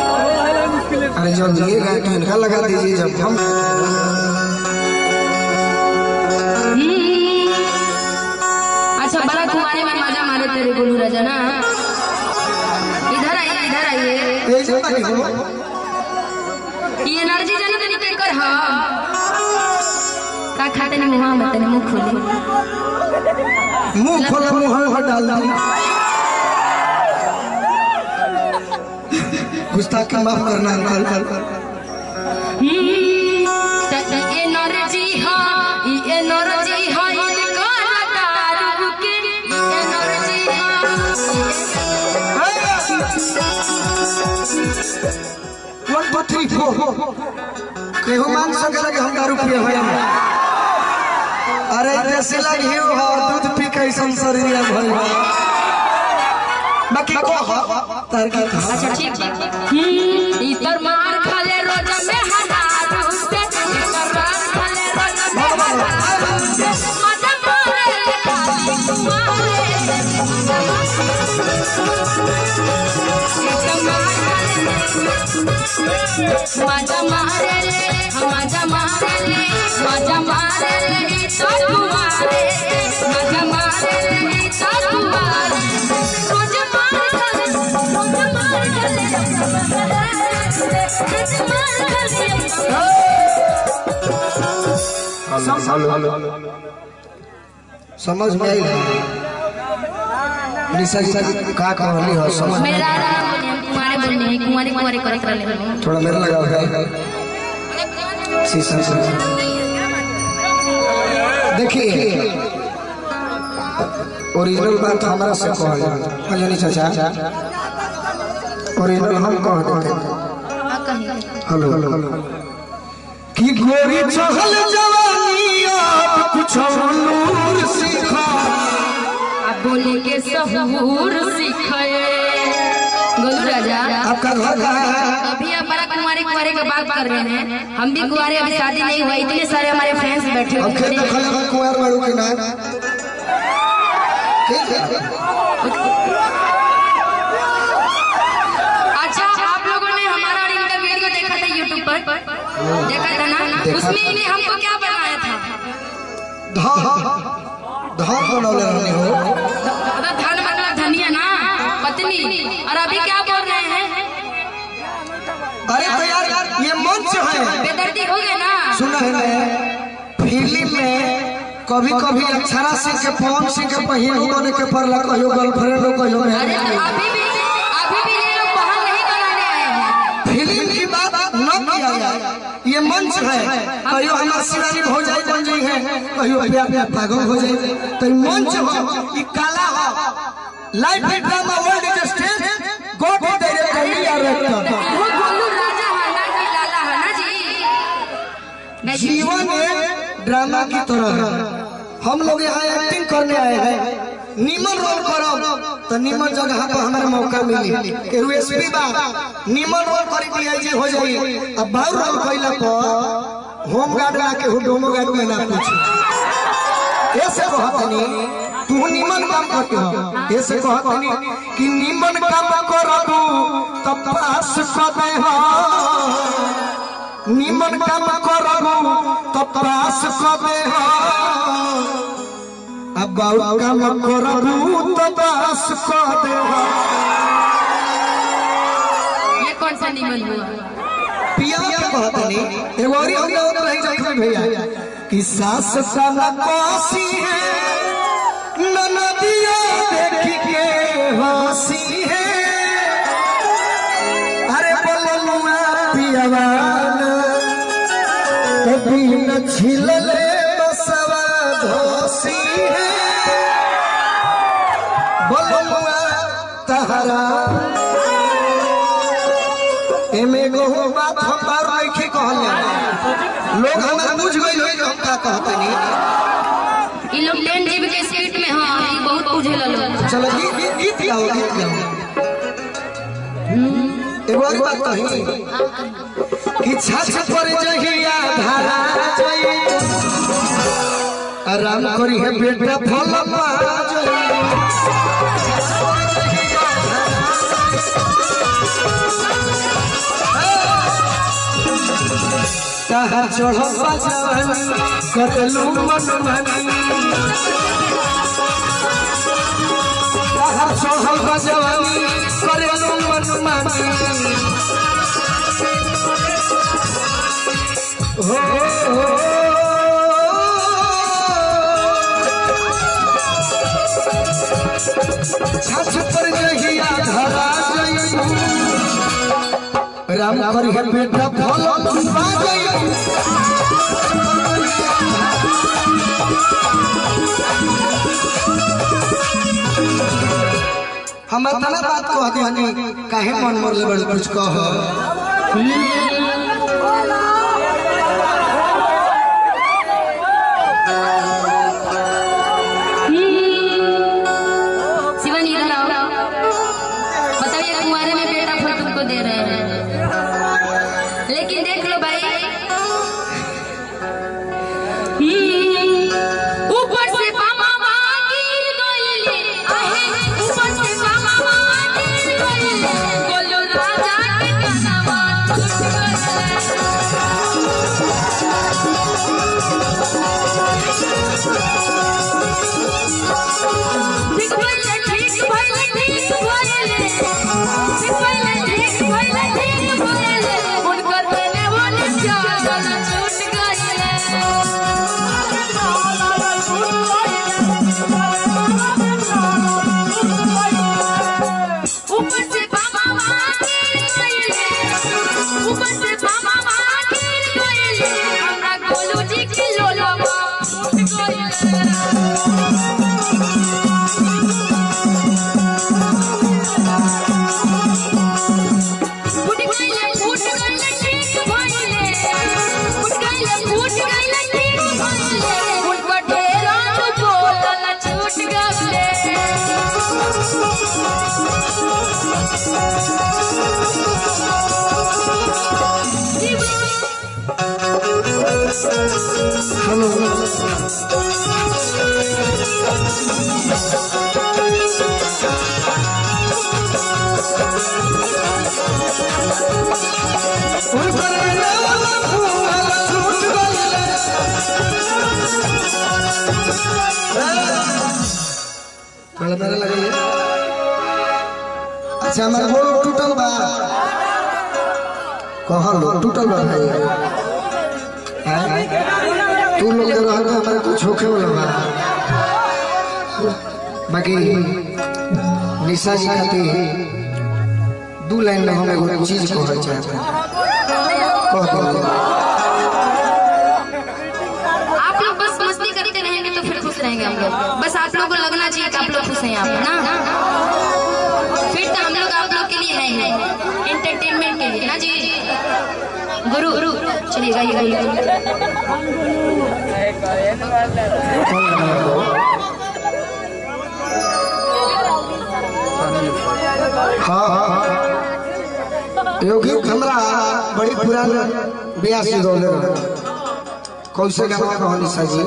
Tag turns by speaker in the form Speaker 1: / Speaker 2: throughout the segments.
Speaker 1: अरे जो दिएगा इनका लगा दीजिए जब हम
Speaker 2: अच्छा बड़ा कुआरे में मजा मारे तेरे गोलू राजा ना। इधर आइए इधर आइए। ये एनर्जी जाने तनी के कर हां का खाते ने मुंह में तने मुंह खोले
Speaker 1: मुंह डाल दी गुस्ताखी माफ करना अंकल।
Speaker 2: एनर्जी हां
Speaker 1: केहू मान सकेला कि हम दारू पिए हैं। अरे देसी लगी हो दूध पी के शरीर भइल बा बाकी को तार की
Speaker 2: अच्छा ठीक इतर मार खाले रोज में हजार रुपए इतर मार खाले रोज में मजा मारे मजा मारे मजा मारे मजा मारे तो तुम्हारे मजा मारे तो तुम्हारे रोज
Speaker 1: समझ में आई निशा जी का कहली हो समझ
Speaker 2: मेरा कुमारे बोलने हैं कुमारे कर ले
Speaker 1: थोड़ा मेरा लगाओ है शीशा से देखिए ओरिजिनल बात हमारा से कहल जानी चाचा ओरिजिनल हम कह देते हेलो कि गोरी चहल जवानी आप कुछ नूर सिखा
Speaker 2: आप बोले के सहूर सिखाए गोलू राजा
Speaker 1: आपका घर
Speaker 2: अभी आप बड़ा कुंवारे का बात कर रहे हैं। हम भी कुंवारे अभी शादी नहीं हुआ इतने सारे हमारे फ्रेंड्स बैठे हुए हैं।
Speaker 1: कुंवार मारू के नाम
Speaker 2: अच्छा आप लोगों ने हमारा और इनका वीडियो देखा था यूट्यूब पर देखा था ना उसमें इन्हें हमको क्या बनाया था
Speaker 1: धान बनौले रहने हो
Speaker 2: धान मतलब धनिया ना पत्नी और अभी क्या बोल रहे हैं।
Speaker 1: अरे तो यार ये मंच है
Speaker 2: बेदर्दी हो गए ना
Speaker 1: सुना है फिल्म में कभी कभी अक्षरा सिंह के पवन सिंह के पहिन होने के पर कहियो गर्लफ्रेंड कहियो
Speaker 2: अरे तो अभी भी ये लोग बाहर नहीं बनाने आए हैं।
Speaker 1: फिल्म की बात न किया जाए ये मंच है कहियो हमारे शिवानी भौजाई बन गई है कहियो प्यार पागल हो जाए तो मंच हो ये कला हो life drama world is stage God is director
Speaker 2: वो गोलू राजा है ना कि लाला है ना जी।
Speaker 1: जीवन एक ड्रामा की तरह है हम लोग यहाँ एक्टिंग करने आए हैं निमन रोल करो तो निमन जगह पर हमारे मौका मिली यूएसपी बा निमन रोल करी दिया जे हो जाई अब बाहर रोल कइला पर होम गार्ड ला के डोमो गार्ड में ना पूछी ऐसे कहतनी तू निमन काम करते हो ऐसे कहतनी कि निमन काम करबू तब पास कदे हो निमन काम करबू तब पास कदे हो अब बाउल काम करबू तब पास कदे हो।
Speaker 2: ये कौन सा निमन हुआ
Speaker 1: पिया के कहतनी एगो और हम लोग रही जखन भैया कि सास साला कोसी है ननदिया देखी के हंसी है अरे बोलनुआ पियावान कभी न छिलले बसवा धोसी है बोलनुआ तहरा एमे गो बात हम बार लिखी कहले लोग हमरा बुझ गइल होई हम का कहतनी
Speaker 2: ये लोग 10 GB के स्पीड में हां ये बहुत बुझे ला लोग।
Speaker 1: चलो गीत गाओ एगो और बात कही कि छछ पर जहिया धारा जई आराम करी है बेटा फल पा जई तहर चढ़ो जवानी करलू मन मानी तहर चढ़ो जवानी करलू मन मानी हो छाछ पर जहिया धरा जइबू राम कर हे बेटा भलो बा जइबू हम इतना बात कह दिहनी काहे मन मोरले बड़ कुछ कह
Speaker 2: लेकिन देख लो भाई ऊपर से मामा गिर गइले आहे ऊपर से मामा गिर गइले बोलो राजा के कनावा टूट गइले ठीक भइले अच्छा हमारे गोल टूटल बा कहाँ लोग टूटल बा भाई तू लोग के रहल हमारे कुछ होखे वाला बा बाकी निशा जी खातिर 2 लाइन में हम एगो चीज कहल चाहते हैं आप लोग बस मस्ती करते रहेंगे तो फिर खुश रहेंगे हम लोग बस आप लोगों को लगना चाहिए कि आप लोग खुश हैं आप ना फिर तो हम लोग आप लोग के लिए हैं एंटरटेनमेंट के लिए ना जी गुरु गुरु चलिए गाइए गाइए
Speaker 1: हाँ योगी हमरा बड़ी पुराना ब्याह से गौले कौशल गाना कहानी सजी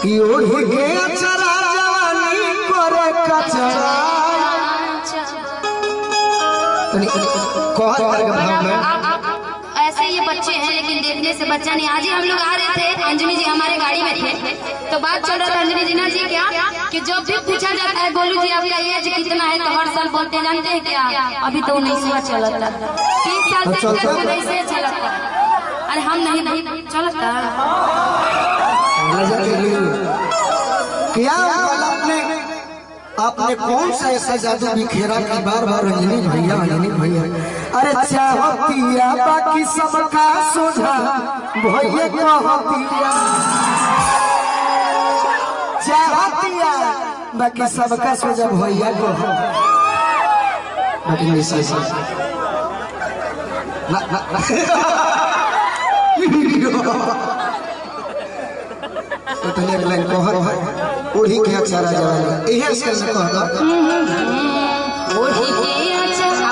Speaker 1: कि ओढ़ी के अचरा जवानी करे कचरा
Speaker 2: ऐसे ये बच्चे हैं लेकिन देखने से बच्चा नहीं आज ही हम लोग आ रहे थे अंजनी जी हमारे गाड़ी में थे तो बात चल रहा था अंजनी जी ना जी क्या कि जब भी पूछा जाता है गोलू जी आपका एज कितना है तो हर साल बोलते जानते हैं क्या अभी तो 19वां चलता 3 साल से ऐसे चलता अरे हम नहीं चलता
Speaker 1: क्या आपने कौन सा ऐसा जादू बिखेरा कि बार बार अंजनी भैया अरे चाहतिया बाकी सबका सोझा भैया कहतिया चाहतिया बाकी सबका सोझा भैया कह बाकी निशा ना तो तने एक लाइन कहत ओढ़ी के अचारा जवानी एहे से कहत
Speaker 2: ओढ़ी के अचारा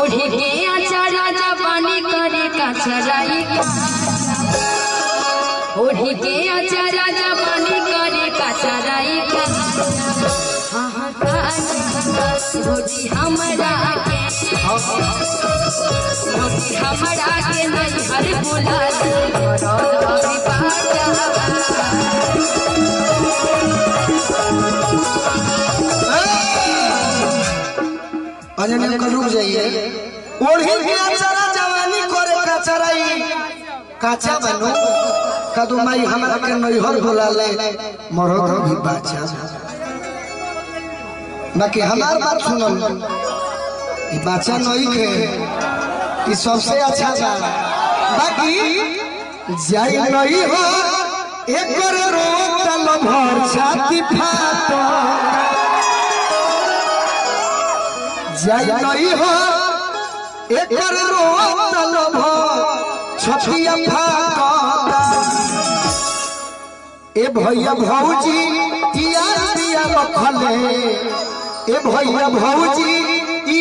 Speaker 2: ओढ़ी के अचारा जवानी करे का चराई ओढ़ी के अचारा जवानी करे का चराई छोड़ी हमरा के हमारा के नहीं हर बोला अभी बाजा
Speaker 1: अंजनी को रुक जाइए ओढ़ी के चरा जवानी करे का चराई काचा बनो कदू माई हमरा के नैहर बोला ले मरद भी बाचा बाकी हमार बात सुनो ई बाचा नहीं के ई सबसे अच्छा बा बाकी जाई नहीं हो एक रोटल भर छाती फाटो जाई नहीं हो एक रोटल भर छतिया फाटो ए भैया भौजी यार दिया रखले ए भैया भौजी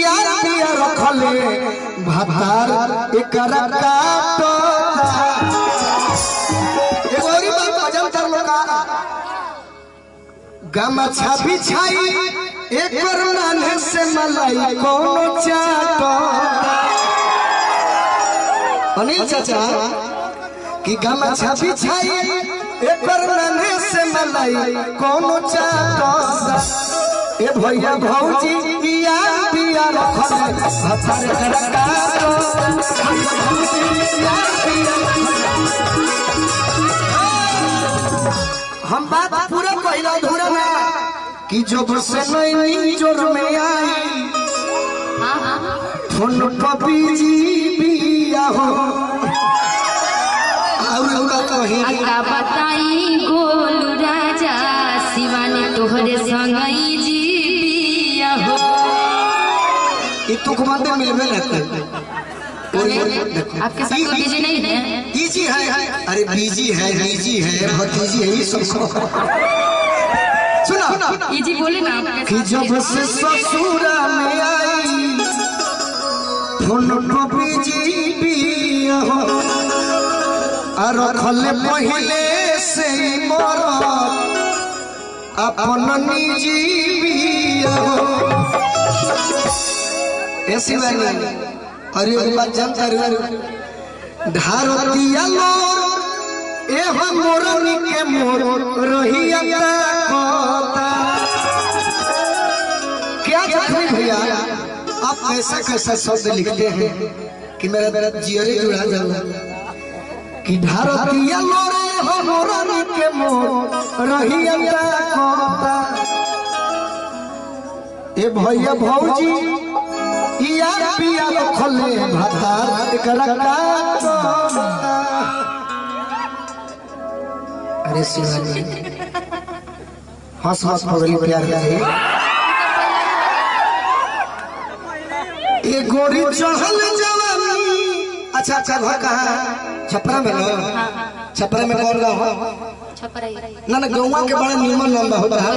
Speaker 1: यार दिया रखले भातार एकरा काटो ए गोरी बात भजन कर लोका गमछा बिछाई एक नाने से मलाई कोनो चाटो अनिल चाचा कि गमछा बिछाई एक नाने से मलाई कोनो चाटो ए भैया भौजी यार दिया रखले भातार एकरा काटो हम बात पूरा कहला अधूरा ना कि जब से नई जोर में आई फोन पर बिजी बिया हो और का कहे
Speaker 2: का बताई गोलू राजा शिवानी तोहरे संगई जी बिया हो
Speaker 1: ये तो कमाते मिलवे लगते
Speaker 2: आपके साथ बिजी नहीं है
Speaker 1: इजी है अरे बिजी है बहुत इजी है ये सब सुना
Speaker 2: इजी बोले ना
Speaker 1: कि जब से ससुर में आई फोन पर बिजी बिया हो और रखले पहले से मोर अपन निजी बिया हो ऐसी वाली अरे एक बात जानता रे धारतिया लोर ए हम मोरनी के मोर रहिया कोता क्या जख्मी भैया आप कैसा कैसा शब्द लिखते हैं कि मेरा जियरे जुड़ा जाए कि धारतिया लोर ए हम मोरनी के मोर रहिया कोता ए भैया भौजी यार पिया रखले भातार एकरा काटो अरे शिवानी हंस हंस पगली प्यार करे ए गोरी चढ़ल जवानी अच्छा घर कहाँ छपरा में ना छपरा में कौन गाँव ना गौवा के बड़ा नियमन लंबा होता है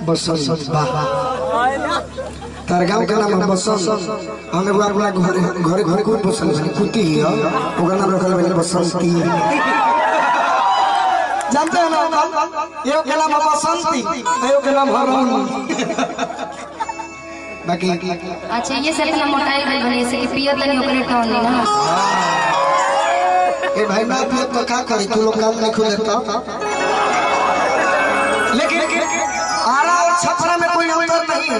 Speaker 1: बसंत वाह तार गांव का नाम बसंत हम एगो अपना घर घर को बसंत कुती है ओकर नाम रखल है बसंती जानते हैं ना एगो के नाम बसंती एगो के नाम हरौनी बाकी
Speaker 2: अच्छा ये सब ना मोटाई गई बने से कि पियो तनी ओकरे टोन नहीं ना
Speaker 1: ए भाई ना पियो तो का करी तू लोग काम नहीं खुले तो लेकिन आरा और छपरा में कोई अंतर नहीं है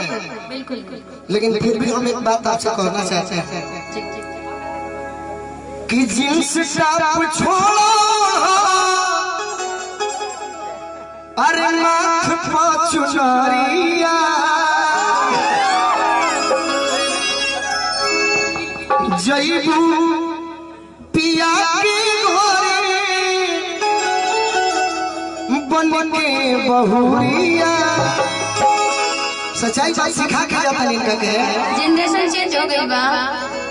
Speaker 2: बिल्कुल
Speaker 1: लेकिन फिर भी हम एक बात आपसे कहना चाहते हैं कि जींस टॉप छोड़ो अरे माथ पर चुनरिया जईबू पिया के घरे बन के बहुरिया सच्चाई बात सिखा के जाता नहीं कहे
Speaker 2: जनरेशन चेंज हो गई बा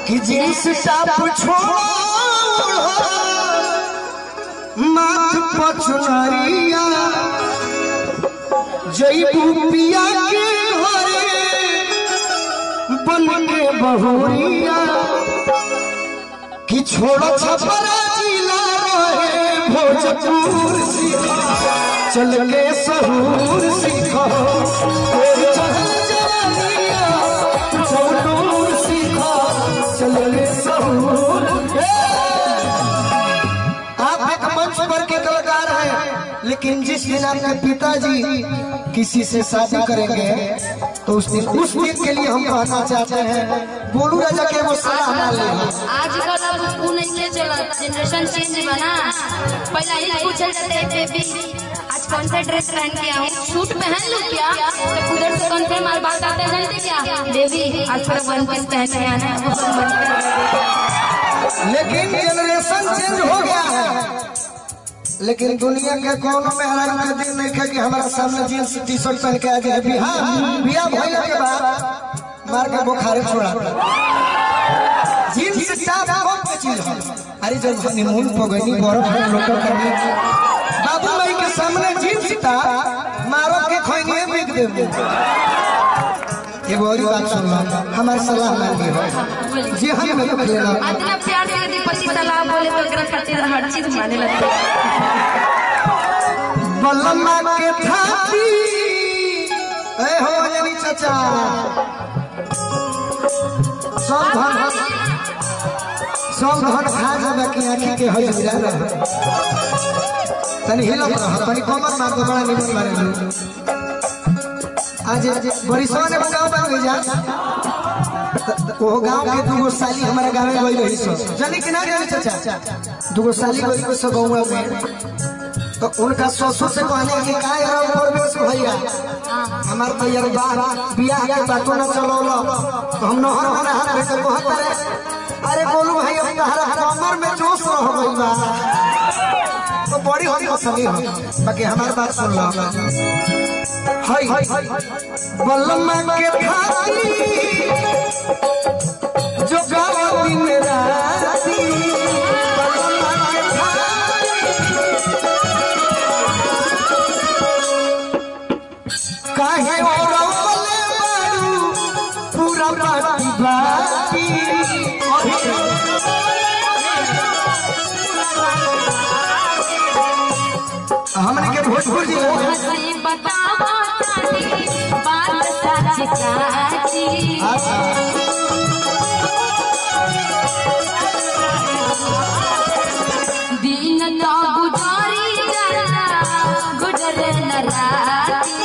Speaker 1: कि जींस टॉप छोड़ो माथ पर चुनरिया जईबू पिया के घरे बन के बहुरिया कि छोड़ो छपरा जिला रहे भोजपुर चल के सहूर सीखो चल जवानिया छोड़ूर सीखो लेकिन जिस दिन आपके पिताजी किसी से शादी करेंगे तो उस दिन के लिए हम कहना चाहते हैं गोलू राजा के वो सलाह ना ले।
Speaker 2: आजकल अब स्कूल नहीं चला, जनरेशन चेंज बना। पहले ही पूछा जाते बेबी आज कौन सा ड्रेस पहन के आऊँ, सूट पहन लूँ क्या, तो उधर से कंफर्म मार बात आते हैं जानते क्या बेबी आज पर वन पीस पहन के आना है।
Speaker 1: लेकिन जनरेशन चेंज हो गया है, लेकिन दुनिया के कोनो में हराम का दिन नहीं है कि हमारे सामने जींस टी शर्ट पहन के आ गए। बिहार भइला के बाद मार के बुखार छोड़ा जींस टॉप कौन की चीज है। अरे जब हनीमून पर गई बर्फ में लोटो करनी बाबू भाई के सामने जींस टॉप मारो के खोइए बिक देबे। ये बोरी बात सुन लो, हमारी सलाह मांगी है जी हम में लेना।
Speaker 2: इतना प्यार से यदि पति सलाह बोले तो एकरा खातिर हर चीज माने लगते।
Speaker 1: बलमा के थाती ए हो यानी चाचा सब धन खा जाबे की आंखी के हजरा रह तनी हिलत रह तनी कमर मार के बड़ा निमन मारे। आज बरिसवा ने गाँव बन जा वो गाँव के दूगो साली हमारे गाँव में गई रही सो जानी कि ना जानी चाचा दूगो साली गई को सब गाँव में तो उनका ससुर से कहने की का यार परवेश भैया हमार तो यार बियाह के बातों न चलो तो हम नहर में नहा के कहत रहे अरे बोलू भाई अब तहरा कमर में जोश रह गई बा तो बड़ी होनी असली हो। बाकी हमारी बात सुन लो हाय बलमा के थाती जो गाँव दिन राती काहे और पूरा बाती बाती हमने के भोजपुर जिला में
Speaker 2: बताओ बात सच साची दिन तो गुजारी गुजरे न राती।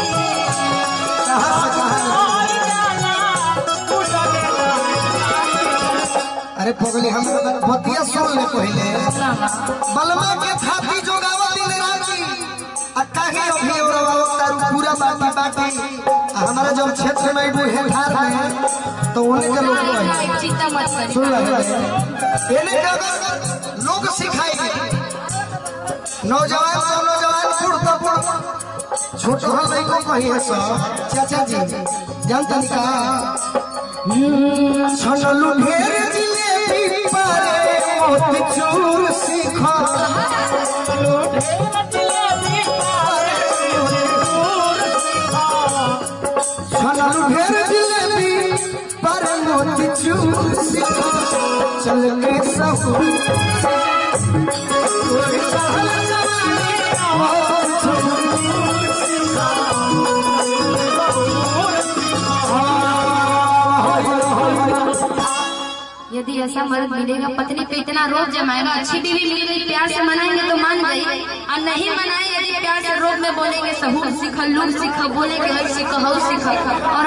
Speaker 1: अरे पगली हम बतिया सुन ले पहले बलमा के थाती जो गावा दिन राती अकाही अभी और तारू पूरा बाती बाती हमारा जब क्षेत्र में बुहे ठार में तो उन्हें के लोग
Speaker 2: चिंता मत करिए
Speaker 1: सुन ले इन्हें अगर लोग सिखाएंगे नौजवान से नौजवान पुरता पुर छोटे भाई को कहिए सब चाचा जी जानता नहीं का छनलू ढेर जिलेबी पारे मोती चूर सीखा छनलू ढेर जिलेबी पारे मोती चूर सीखा चल के सब
Speaker 2: यदि ऐसा मर्द मिलेगा पत्नी पे इतना रोब जमाएगा, अच्छी बीवी मिल गई प्यार से मनाएंगे तो मान गई और नहीं मनाए यदि प्यार से रोब में बोलेंगे सहूर सीखा लूट सीखा बोलेंगे हर सीखा हऊ सीखा और